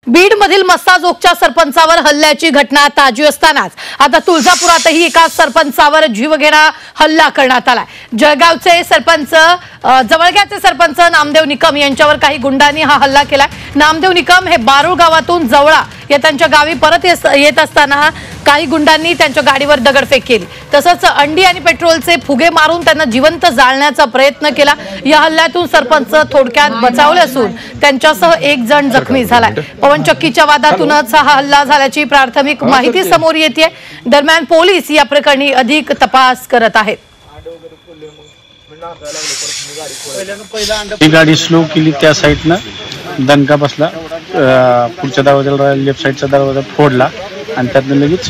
बीडमधील मस्साजोगच्या सरपंचावर हल्ल्याची घटना ताजी असतानाच आता तुळजापुरातही एका सरपंचावर जीवघेणा हल्ला करण्यात आलाय। जळगावचे सरपंच जवळग्याचे सरपंच नामदेव निकम यांच्यावर काही गुंडांनी हा हल्ला केलाय। नामदेव निकम हे बारूळ गावातून जवळा या त्यांच्या गावी परत येत असताना काही गुंडांनी त्यांच्या गाडीवर दगडफेक केली, तसंच अंडी आणि पेट्रोलचे फुगे मारून त्यांना जिवंत जाळण्याचा प्रयत्न केला। या हल्ल्यातून सरपंच थोडक्यात बचावले असून त्यांच्यासह एक जण जखमी झालाय। पवनचक्कीच्या वादातूनच हा हल्ला झाल्याची प्राथमिक माहिती समोर येते। दरम्यान पोलीस या प्रकरणी अधिक तपास करत आहेत। ही गाडी स्लो केली, त्या साईडनं दणका बसला, पुढच्या दरवाजाला लेफ्ट साईडचा दरवाजा फोडला आणि त्यातनं लगेच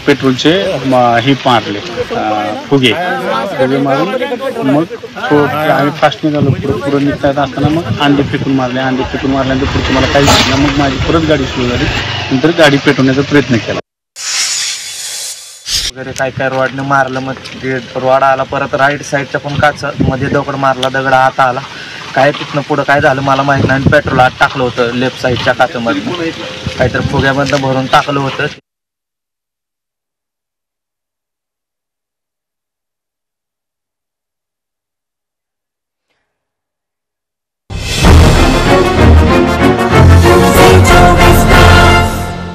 पेट्रोलचे ही मारले फुगे मारून मग आम्ही फास्ट निघालो। पुढे निघता येत असताना मग अंडे फेकून मारल्यानंतर पुढचं मला काही दिसलं। मग माझी परत गाडी स्लो झाली, नंतर गाडी पेटवण्याचा प्रयत्न केला वगैरे काय रॉडने मारलं। मग ते रॉड आला, परत राईट साईडच्या पण काच मध्ये दगड मारला, दगड आत आला। काय तिथनं पुढं काय झालं मला माहित नाही। पेट्रोल आत टाकलं होतं लेफ्ट साईडच्या काचेमध्ये, काहीतरी फुग्याबंद भरून टाकलं होतं।